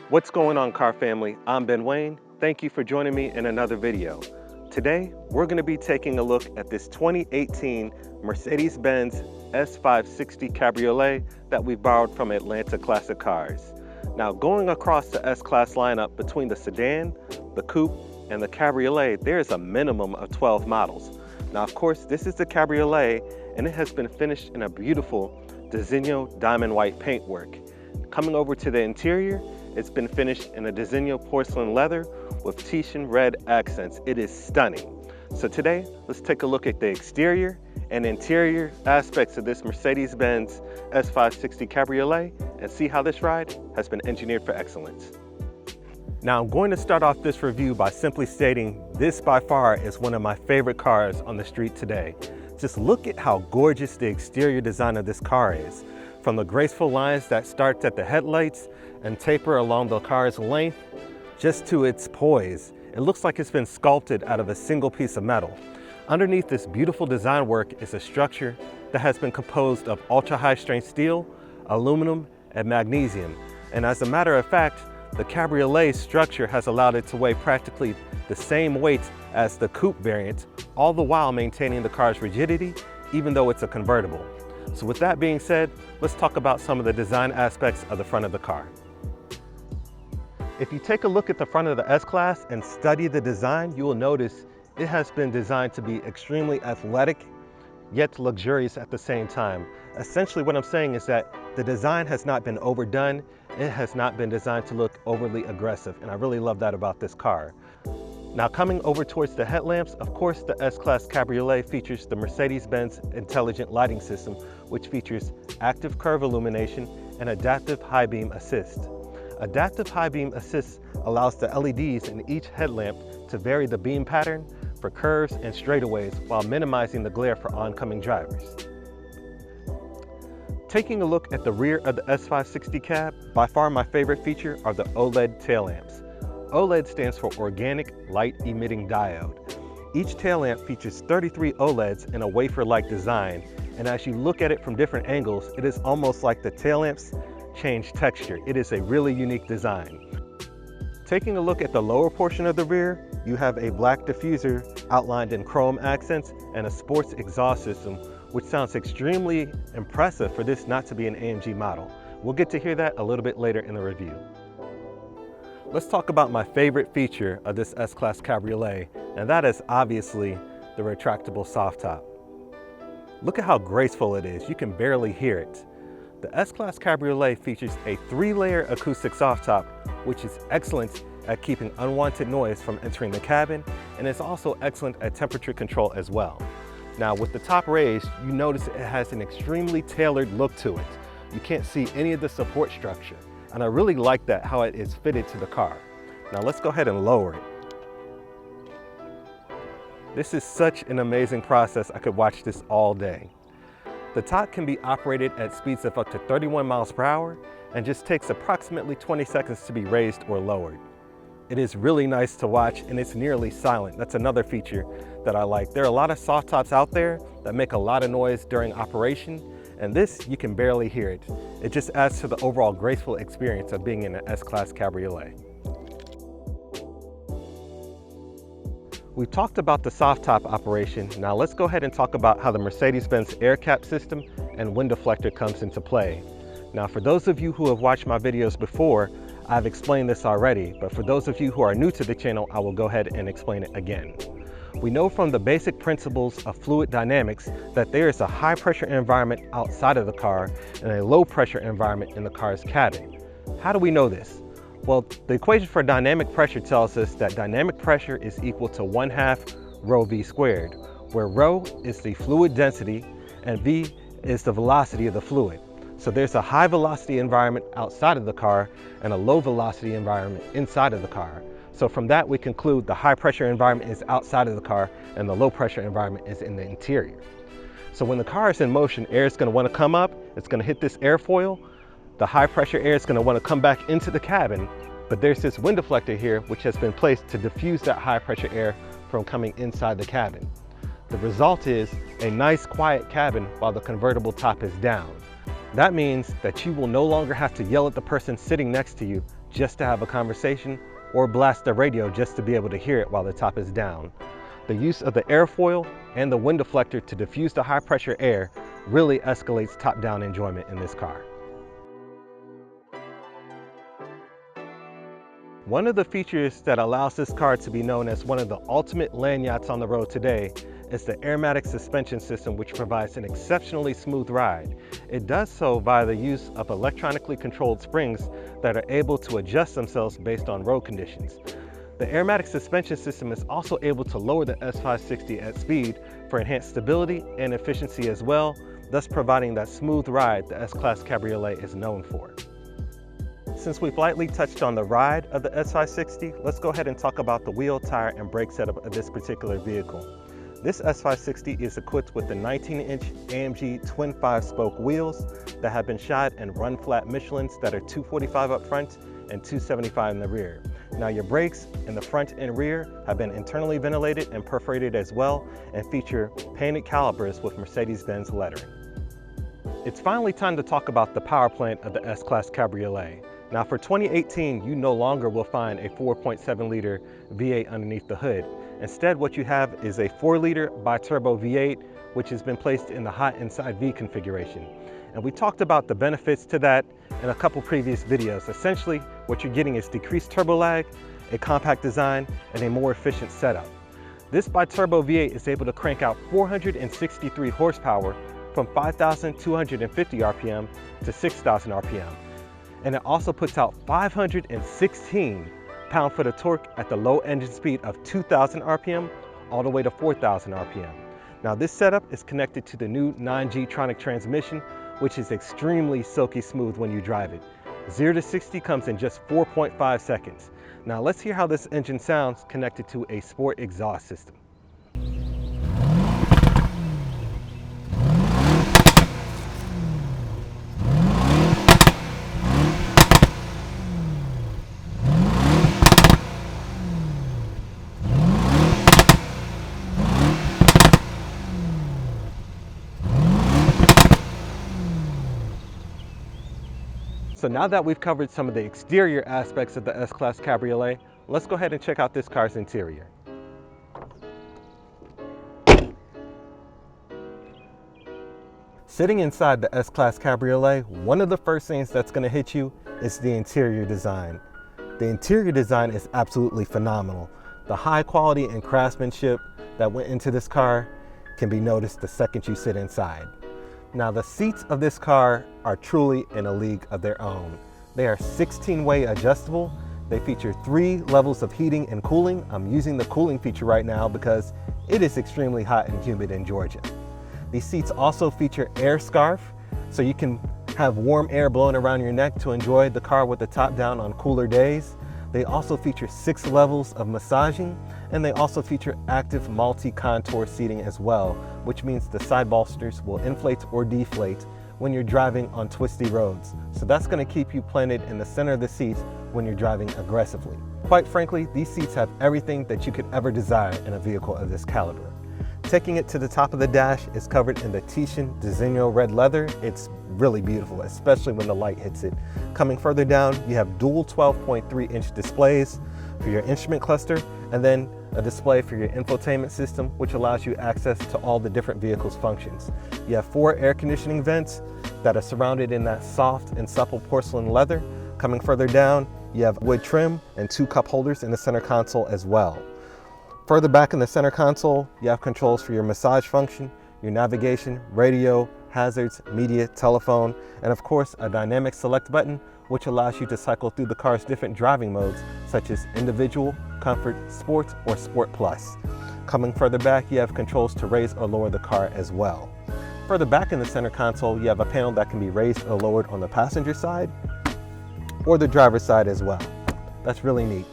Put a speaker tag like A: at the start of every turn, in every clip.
A: What's going on, car family? I'm Ben Wayne. Thank you for joining me in another video. Today, we're going to be taking a look at this 2018 Mercedes-Benz S560 Cabriolet that we borrowed from Atlanta Classic Cars. Now, going across the S-Class lineup between the sedan, the coupe, and the Cabriolet, there is a minimum of 12 models. Now, of course, this is the Cabriolet, and it has been finished in a beautiful Designo diamond white paintwork. Coming over to the interior, it's been finished in a Designo porcelain leather with Titian red accents. It is stunning. So today, let's take a look at the exterior and interior aspects of this Mercedes-Benz S560 Cabriolet and see how this ride has been engineered for excellence. Now, I'm going to start off this review by simply stating this by far is one of my favorite cars on the street today. Just look at how gorgeous the exterior design of this car is. From the graceful lines that start at the headlights and taper along the car's length, just to its poise. It looks like it's been sculpted out of a single piece of metal. Underneath this beautiful design work is a structure that has been composed of ultra-high strength steel, aluminum, and magnesium. And as a matter of fact, the Cabriolet structure has allowed it to weigh practically the same weight as the coupe variant, all the while maintaining the car's rigidity, even though it's a convertible. So with that being said, let's talk about some of the design aspects of the front of the car. If you take a look at the front of the S-Class and study the design, you will notice it has been designed to be extremely athletic, yet luxurious at the same time. Essentially what I'm saying is that the design has not been overdone. It has not been designed to look overly aggressive, and I really love that about this car. Now, coming over towards the headlamps, of course, the S-Class Cabriolet features the Mercedes-Benz intelligent lighting system, which features active curve illumination and adaptive high beam assist. Adaptive high beam assist allows the LEDs in each headlamp to vary the beam pattern for curves and straightaways while minimizing the glare for oncoming drivers. Taking a look at the rear of the S560 Cab, by far my favorite feature are the OLED tail lamps. OLED stands for Organic Light Emitting Diode. Each tail lamp features 33 OLEDs in a wafer-like design, and as you look at it from different angles, it is almost like the tail lamps change texture. It is a really unique design. Taking a look at the lower portion of the rear, you have a black diffuser outlined in chrome accents and a sports exhaust system, which sounds extremely impressive for this not to be an AMG model. We'll get to hear that a little bit later in the review. Let's talk about my favorite feature of this S-Class Cabriolet, and that is obviously the retractable soft top. Look at how graceful it is. You can barely hear it. The S-Class Cabriolet features a 3-layer acoustic soft top, which is excellent at keeping unwanted noise from entering the cabin, and it's also excellent at temperature control as well. Now, with the top raised, you notice it has an extremely tailored look to it. You can't see any of the support structure, and I really like that, how it is fitted to the car. Now let's go ahead and lower it. This is such an amazing process. I could watch this all day. The top can be operated at speeds of up to 31 miles per hour and just takes approximately 20 seconds to be raised or lowered. It is really nice to watch, and it's nearly silent. That's another feature that I like. There are a lot of soft tops out there that make a lot of noise during operation, and this, you can barely hear it. It just adds to the overall graceful experience of being in an S-Class Cabriolet. We've talked about the soft top operation. Now let's go ahead and talk about how the Mercedes-Benz air cap system and wind deflector comes into play. Now, for those of you who have watched my videos before, I've explained this already, but for those of you who are new to the channel, I will go ahead and explain it again. We know from the basic principles of fluid dynamics that there is a high pressure environment outside of the car and a low pressure environment in the car's cabin. How do we know this? Well, the equation for dynamic pressure tells us that dynamic pressure is equal to 1/2 rho v squared, where rho is the fluid density and v is the velocity of the fluid. So there's a high velocity environment outside of the car and a low velocity environment inside of the car. So from that, we conclude the high pressure environment is outside of the car and the low pressure environment is in the interior. So when the car is in motion, air is going to want to come up, it's going to hit this airfoil, the high pressure air is going to want to come back into the cabin, but there's this wind deflector here which has been placed to diffuse that high pressure air from coming inside the cabin. The result is a nice quiet cabin while the convertible top is down. That means that you will no longer have to yell at the person sitting next to you just to have a conversation or blast the radio just to be able to hear it while the top is down. The use of the airfoil and the wind deflector to diffuse the high pressure air really escalates top-down enjoyment in this car. One of the features that allows this car to be known as one of the ultimate land yachts on the road today is the Aromatic Suspension system, which provides an exceptionally smooth ride. It does so via the use of electronically controlled springs that are able to adjust themselves based on road conditions. The Aromatic Suspension system is also able to lower the S560 at speed for enhanced stability and efficiency as well, thus providing that smooth ride the S-Class Cabriolet is known for. Since we've lightly touched on the ride of the S560, let's go ahead and talk about the wheel, tire, and brake setup of this particular vehicle. This S560 is equipped with the 19-inch AMG twin 5-spoke wheels that have been shod in run flat Michelins that are 245 up front and 275 in the rear. Now your brakes in the front and rear have been internally ventilated and perforated as well and feature painted calipers with Mercedes-Benz lettering. It's finally time to talk about the power plant of the S-Class Cabriolet. Now for 2018, you no longer will find a 4.7 liter V8 underneath the hood. Instead, what you have is a 4 liter bi-turbo V8, which has been placed in the hot inside V configuration. And we talked about the benefits to that in a couple previous videos. Essentially, what you're getting is decreased turbo lag, a compact design, and a more efficient setup. This bi-turbo V8 is able to crank out 463 horsepower from 5,250 RPM to 6,000 RPM. And it also puts out 516 pound-foot of torque at the low engine speed of 2,000 RPM all the way to 4,000 RPM. Now this setup is connected to the new 9G-tronic transmission, which is extremely silky smooth when you drive it. 0 to 60 comes in just 4.5 seconds. Now let's hear how this engine sounds connected to a sport exhaust system. So now that we've covered some of the exterior aspects of the S-Class Cabriolet, let's go ahead and check out this car's interior. Sitting inside the S-Class Cabriolet, one of the first things that's going to hit you is the interior design. The interior design is absolutely phenomenal. The high quality and craftsmanship that went into this car can be noticed the second you sit inside. Now the seats of this car are truly in a league of their own. They are 16-way adjustable. They feature 3 levels of heating and cooling. I'm using the cooling feature right now because it is extremely hot and humid in Georgia. These seats also feature air scarf, so you can have warm air blowing around your neck to enjoy the car with the top down on cooler days. They also feature 6 levels of massaging, and they also feature active multi-contour seating as well, which means the side bolsters will inflate or deflate when you're driving on twisty roads. So that's going to keep you planted in the center of the seat when you're driving aggressively. Quite frankly, these seats have everything that you could ever desire in a vehicle of this caliber. Taking it to the top of the dash is covered in the Titian Designo red leather. It's really beautiful, especially when the light hits it. Coming further down, you have dual 12.3-inch displays for your instrument cluster, and then a display for your infotainment system, which allows you access to all the different vehicle's functions. You have 4 air conditioning vents that are surrounded in that soft and supple porcelain leather. Coming further down, you have wood trim and 2 cup holders in the center console as well. Further back in the center console, you have controls for your massage function, your navigation, radio, hazards, media, telephone, and of course a dynamic select button, which allows you to cycle through the car's different driving modes, such as individual, comfort, sport, or sport plus. Coming further back, you have controls to raise or lower the car as well. Further back in the center console, you have a panel that can be raised or lowered on the passenger side or the driver's side as well. That's really neat.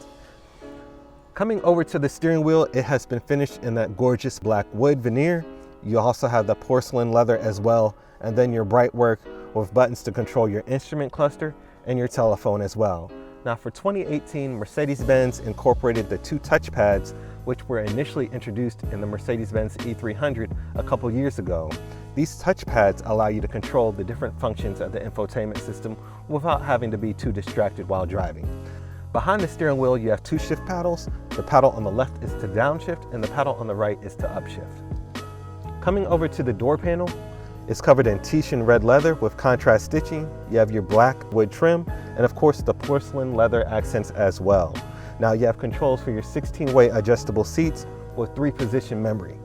A: Coming over to the steering wheel, it has been finished in that gorgeous black wood veneer. You also have the porcelain leather as well, and then your bright work with buttons to control your instrument cluster and your telephone as well. Now for 2018, Mercedes-Benz incorporated the 2 touchpads, which were initially introduced in the Mercedes-Benz E300 a couple years ago. These touchpads allow you to control the different functions of the infotainment system without having to be too distracted while driving. Behind the steering wheel, you have two shift paddles. The paddle on the left is to downshift and the paddle on the right is to upshift. Coming over to the door panel, it's covered in Titian red leather with contrast stitching. You have your black wood trim and of course the porcelain leather accents as well. Now you have controls for your 16-way adjustable seats with 3-position memory.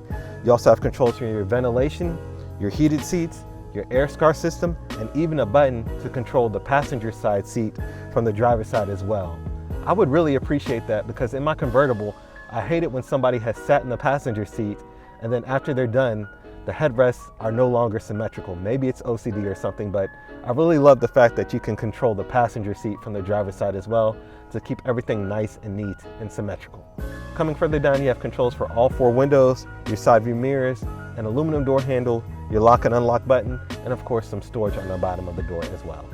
A: You also have controls for your ventilation, your heated seats, your air scar system, and even a button to control the passenger side seat from the driver's side as well. I would really appreciate that because in my convertible, I hate it when somebody has sat in the passenger seat and then after they're done, the headrests are no longer symmetrical. Maybe it's OCD or something, but I really love the fact that you can control the passenger seat from the driver's side as well to keep everything nice and neat and symmetrical. Coming further down, you have controls for all 4 windows, your side view mirrors, an aluminum door handle, your lock and unlock button, and of course some storage on the bottom of the door as well.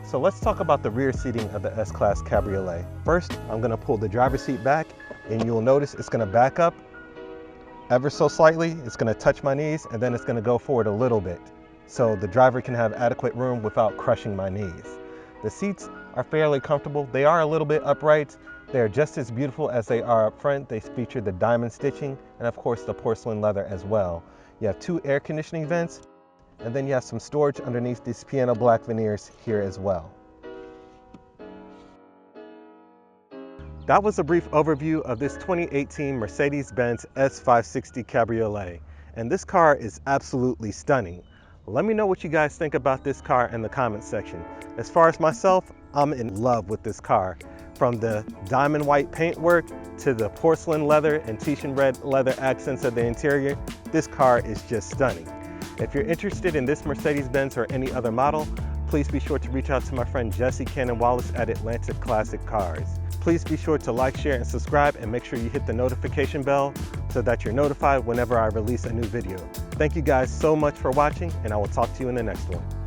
A: So let's talk about the rear seating of the S-Class Cabriolet. First, I'm gonna pull the driver's seat back and you'll notice it's gonna back up ever so slightly. It's gonna touch my knees and then it's gonna go forward a little bit so the driver can have adequate room without crushing my knees. The seats are fairly comfortable. They are a little bit upright. They are just as beautiful as they are up front. They feature the diamond stitching and of course the porcelain leather as well. You have 2 air conditioning vents and then you have some storage underneath these piano black veneers here as well. That was a brief overview of this 2018 Mercedes-Benz S560 Cabriolet. And this car is absolutely stunning. Let me know what you guys think about this car in the comments section. As far as myself, I'm in love with this car. From the diamond white paintwork to the porcelain leather and Titian red leather accents of the interior, this car is just stunning. If you're interested in this Mercedes-Benz or any other model, please be sure to reach out to my friend Jesse Cannon-Wallace at Atlantic Classic Cars. Please be sure to like, share, and subscribe, and make sure you hit the notification bell so that you're notified whenever I release a new video. Thank you guys so much for watching, and I will talk to you in the next one.